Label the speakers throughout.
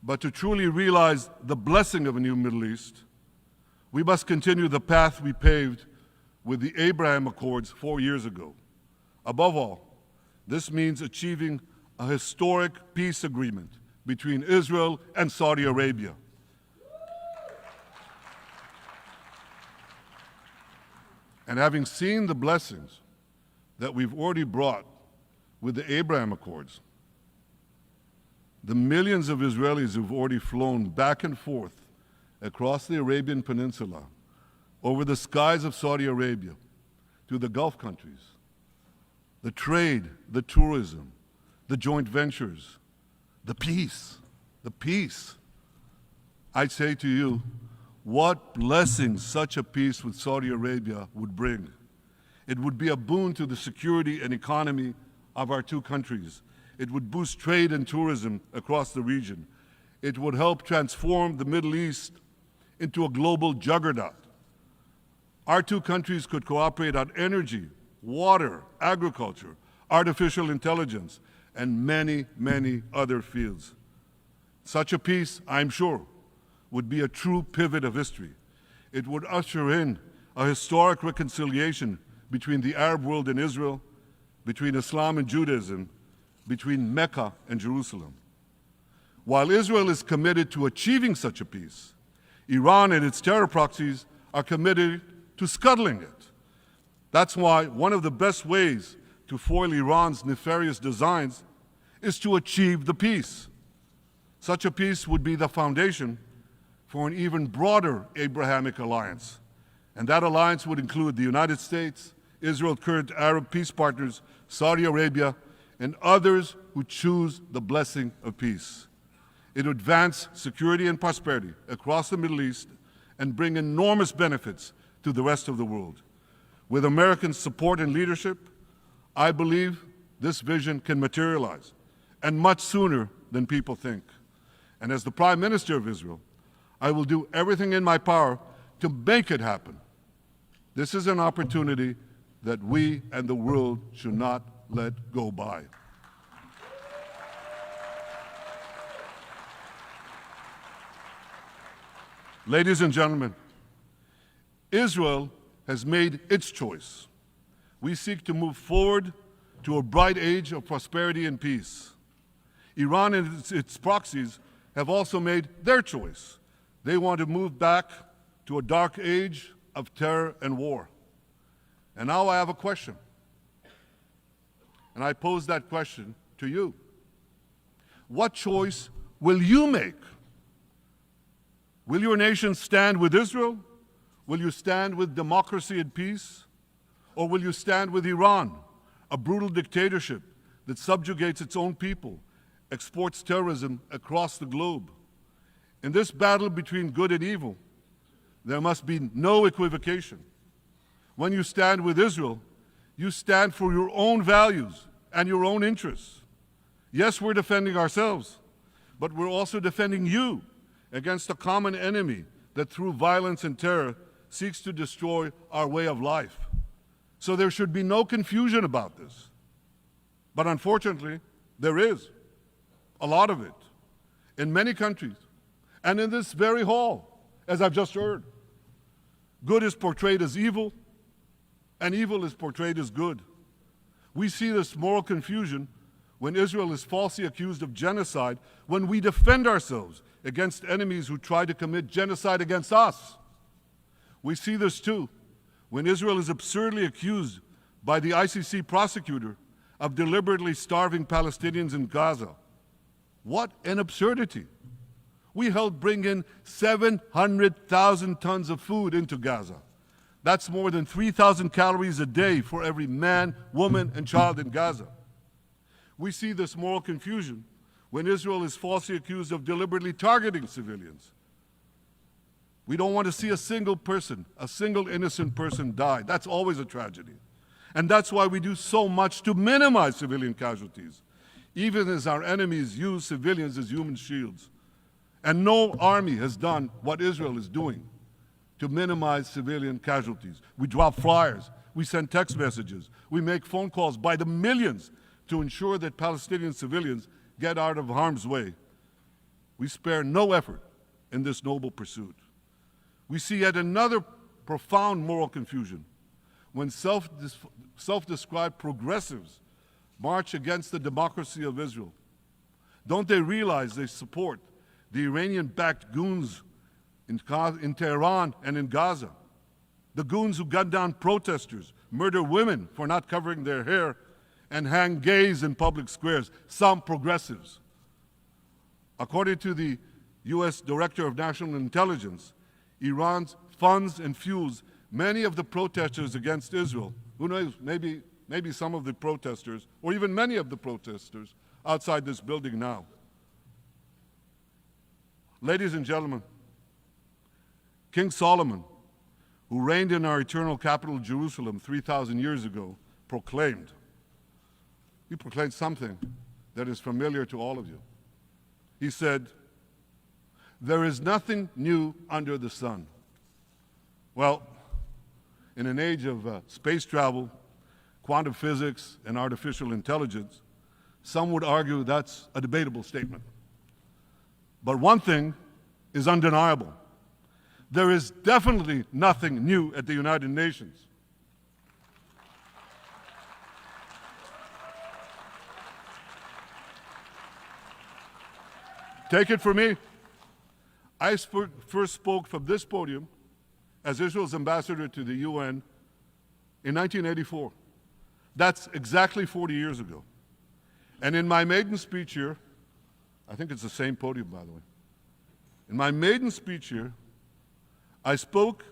Speaker 1: But to truly realize the blessing of a new Middle East, we must continue the path we paved with the Abraham Accords 4 years ago. Above all, this means achieving a historic peace agreement between Israel and Saudi Arabia. And having seen the blessings that we've already brought with the Abraham Accords, the millions of Israelis who've already flown back and forth across the Arabian Peninsula, over the skies of Saudi Arabia, to the Gulf countries, the trade, the tourism, the joint ventures, the peace. I say to you, what blessings such a peace with Saudi Arabia would bring. It would be a boon to the security and economy of our two countries. It would boost trade and tourism across the region. It would help transform the Middle East into a global juggernaut. Our two countries could cooperate on energy, water, agriculture, artificial intelligence, and many, many other fields. Such a peace, I'm sure, would be a true pivot of history. It would usher in a historic reconciliation between the Arab world and Israel, between Islam and Judaism, between Mecca and Jerusalem. While Israel is committed to achieving such a peace, Iran and its terror proxies are committed to scuttling it. That's why one of the best ways to foil Iran's nefarious designs is to achieve the peace. Such a peace would be the foundation for an even broader Abrahamic alliance. And that alliance would include the United States, Israel's current Arab peace partners, Saudi Arabia, and others who choose the blessing of peace. It would advance security and prosperity across the Middle East and bring enormous benefits to the rest of the world. With American support and leadership, I believe this vision can materialize, and much sooner than people think. And as the Prime Minister of Israel, I will do everything in my power to make it happen. This is an opportunity that we and the world should not let go by. Ladies and gentlemen, Israel has made its choice. We seek to move forward to a bright age of prosperity and peace. Iran and its proxies have also made their choice. They want to move back to a dark age of terror and war. And now I have a question. And I pose that question to you. What choice will you make? Will your nation stand with Israel? Will you stand with democracy and peace? Or will you stand with Iran, a brutal dictatorship that subjugates its own people, exports terrorism across the globe? In this battle between good and evil, there must be no equivocation. When you stand with Israel, you stand for your own values and your own interests. Yes, we're defending ourselves, but we're also defending you against a common enemy that through violence and terror seeks to destroy our way of life. So there should be no confusion about this. But unfortunately, there is a lot of it in many countries and in this very hall, as I've just heard. Good is portrayed as evil, and evil is portrayed as good. We see this moral confusion when Israel is falsely accused of genocide, when we defend ourselves against enemies who try to commit genocide against us. We see this too when Israel is absurdly accused by the ICC prosecutor of deliberately starving Palestinians in Gaza. What an absurdity. We helped bring in 700,000 tons of food into Gaza. That's more than 3,000 calories a day for every man, woman, and child in Gaza. We see this moral confusion when Israel is falsely accused of deliberately targeting civilians. We don't want to see a single person, a single innocent person die. That's always a tragedy. And that's why we do so much to minimize civilian casualties, even as our enemies use civilians as human shields. And no army has done what Israel is doing to minimize civilian casualties. We drop flyers, we send text messages, we make phone calls by the millions to ensure that Palestinian civilians get out of harm's way. we spare no effort in this noble pursuit. We see yet another profound moral confusion when self-described progressives march against the democracy of Israel. Don't they realize they support the Iranian-backed goons in Tehran and in Gaza? The goons who gun down protesters, murder women for not covering their hair, and hang gays in public squares, some progressives. According to the U.S. Director of National Intelligence, Iran funds and fuels many of the protesters against Israel. Who knows, maybe some of the protesters, or even many of the protesters outside this building now. Ladies and gentlemen, King Solomon, who reigned in our eternal capital, Jerusalem, 3,000 years ago, proclaimed something that is familiar to all of you. He said, "There is nothing new under the sun." Well, in an age of space travel, quantum physics, and artificial intelligence, some would argue that's a debatable statement. But one thing is undeniable. There is definitely nothing new at the United Nations. Take it from me. I first spoke from this podium as Israel's ambassador to the UN in 1984. That's exactly 40 years ago. And in my maiden speech here, I think it's the same podium, by the way. In my maiden speech here, I spoke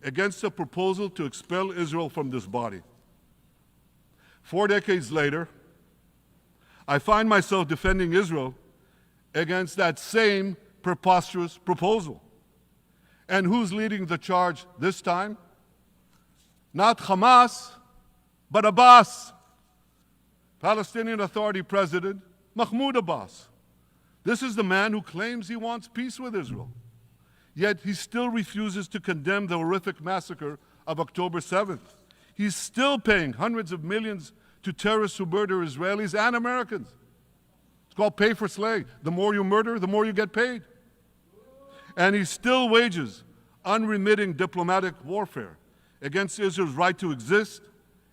Speaker 1: against a proposal to expel Israel from this body. 4 decades later, I find myself defending Israel against that same preposterous proposal. And who's leading the charge this time? Not Hamas, but Abbas, Palestinian Authority President Mahmoud Abbas. This is the man who claims he wants peace with Israel. Yet he still refuses to condemn the horrific massacre of October 7th. He's still paying hundreds of millions to terrorists who murder Israelis and Americans. It's called pay for slay. The more you murder, the more you get paid. And he still wages unremitting diplomatic warfare against Israel's right to exist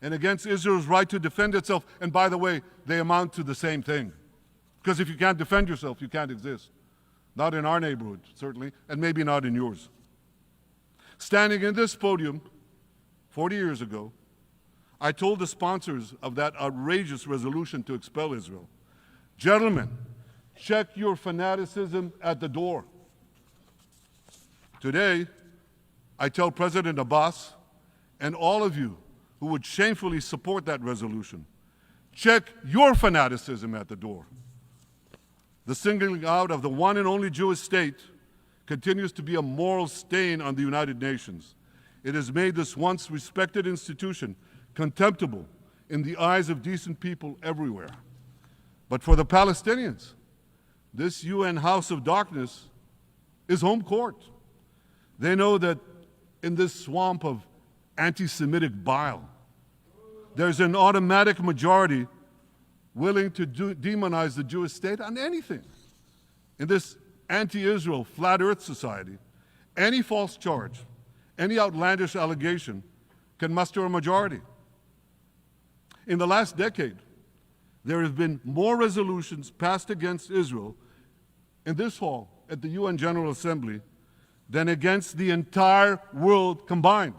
Speaker 1: and against Israel's right to defend itself. And by the way, they amount to the same thing. Because if you can't defend yourself, you can't exist. Not in our neighborhood, certainly, and maybe not in yours. Standing in this podium 40 years ago, I told the sponsors of that outrageous resolution to expel Israel, "Gentlemen, check your fanaticism at the door." Today, I tell President Abbas and all of you who would shamefully support that resolution, check your fanaticism at the door. The singling out of the one and only Jewish state continues to be a moral stain on the United Nations. It has made this once respected institution contemptible in the eyes of decent people everywhere. But for the Palestinians, this UN House of Darkness is home court. They know that in this swamp of anti-Semitic bile, there's an automatic majority willing to demonize the Jewish state on anything. In this anti-Israel, flat earth society, any false charge, any outlandish allegation can muster a majority. In the last decade, there have been more resolutions passed against Israel in this hall at the UN General Assembly than against the entire world combined.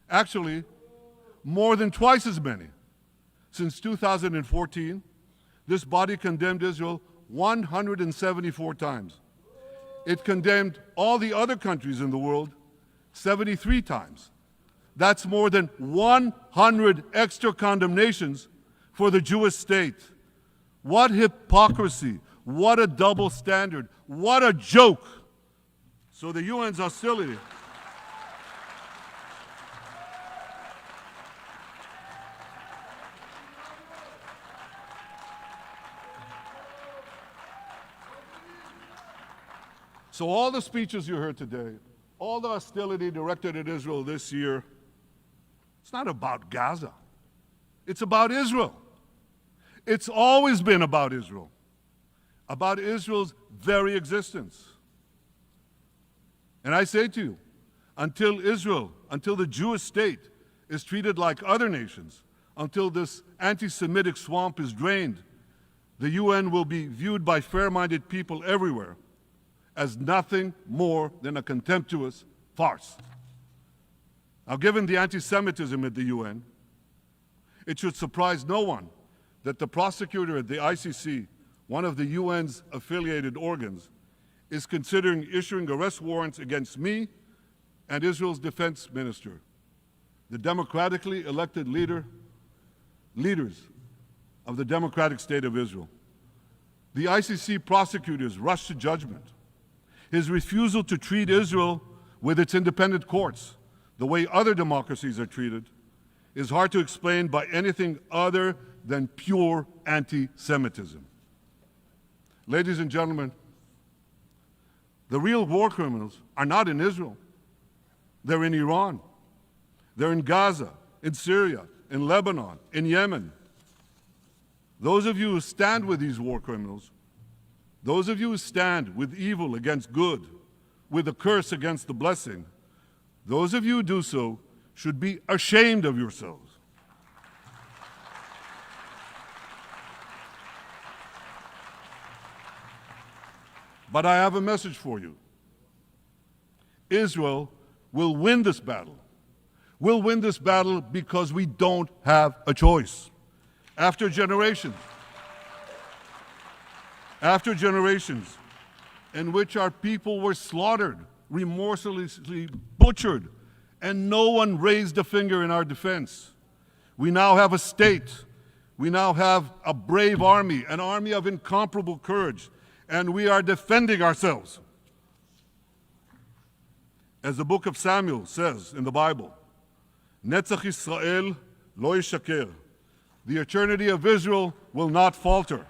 Speaker 1: Actually, more than twice as many. Since 2014, this body condemned Israel 174 times. It condemned all the other countries in the world 73 times. That's more than 100 extra condemnations for the Jewish state. What hypocrisy, what a double standard, what a joke. So the UN's hostility. So all the speeches you heard today, all the hostility directed at Israel this year, it's not about Gaza. It's about Israel. It's always been about Israel. about Israel's very existence. And I say to you, until Israel, until the Jewish state is treated like other nations, until this anti-Semitic swamp is drained, the UN will be viewed by fair-minded people everywhere as nothing more than a contemptuous farce. Now, given the anti-Semitism at the UN, it should surprise no one that the prosecutor at the ICC, one of the UN's affiliated organs, is considering issuing arrest warrants against me and Israel's defense minister, the democratically elected leaders of the democratic state of Israel. The ICC prosecutors rushed to judgment. His refusal to treat Israel with its independent courts the way other democracies are treated is hard to explain by anything other than pure anti-Semitism. Ladies and gentlemen, the real war criminals are not in Israel. They're in Iran. They're in Gaza, in Syria, in Lebanon, in Yemen. Those of you who stand with these war criminals, those of you who stand with evil against good, with a curse against the blessing, those of you who do so should be ashamed of yourselves. But I have a message for you. Israel will win this battle. We'll win this battle because we don't have a choice. After generations in which our people were slaughtered, remorselessly butchered, and no one raised a finger in our defense, we now have a state. We now have a brave army, an army of incomparable courage, and we are defending ourselves. As the book of Samuel says in the Bible, Netzach Yisrael lo yishaker. The eternity of Israel will not falter.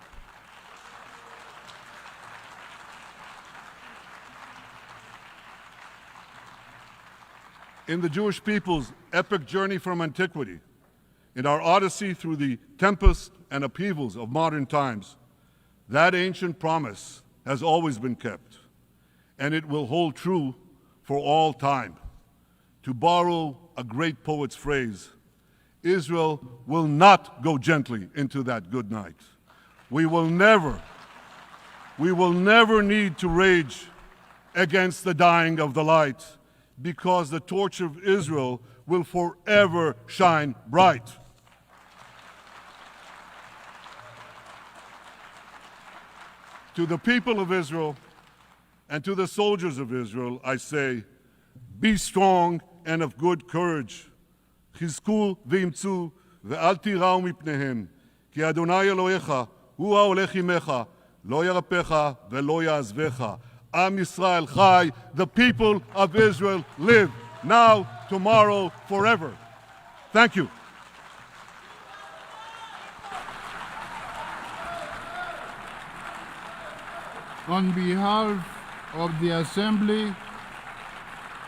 Speaker 1: In the Jewish people's epic journey from antiquity, in our odyssey through the tempests and upheavals of modern times, that ancient promise has always been kept, and it will hold true for all time. To borrow a great poet's phrase, Israel will not go gently into that good night. We will never need to rage against the dying of the light, because the torch of Israel will forever shine bright. To the people of Israel and to the soldiers of Israel, I say, be strong and of good courage. חזקו ואמצו ואל תיראו מפניהם, כי אדוני אלוהיך הוא ההולך עמך, לא ירפך ולא יעזבך. Am Yisrael Chai, the people of Israel live, now, tomorrow, forever. Thank you.
Speaker 2: On behalf of the Assembly,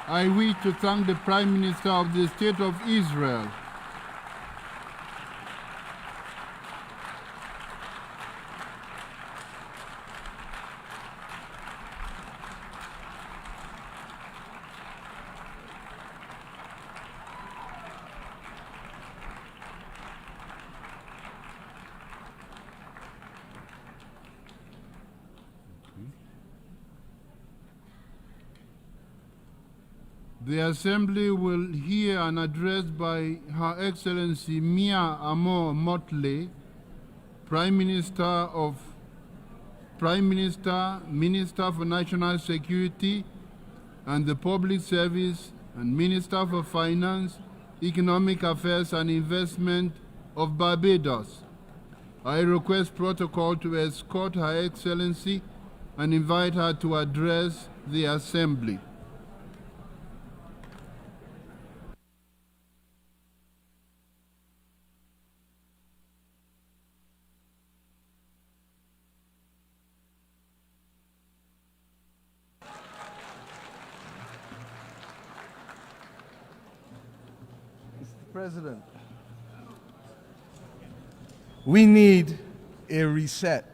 Speaker 2: I wish to thank the Prime Minister of the State of Israel. The Assembly will hear an address by Her Excellency Mia Amor Motley, Minister, Minister for National Security and the Public Service, and Minister for Finance, Economic Affairs and Investment of Barbados. I request protocol to escort Her Excellency and invite her to address the Assembly.
Speaker 3: President, we need a reset.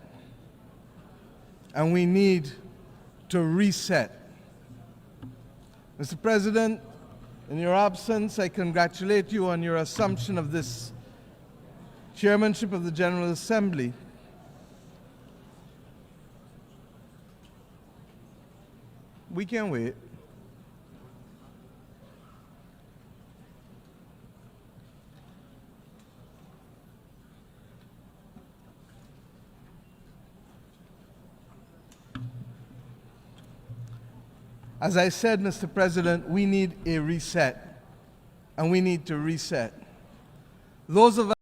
Speaker 3: and we need to reset. Mr. President, in your absence, I congratulate you on your assumption of this chairmanship of the General Assembly. We can wait. As I said, Mr. President, we need a reset, and we need to reset. Those of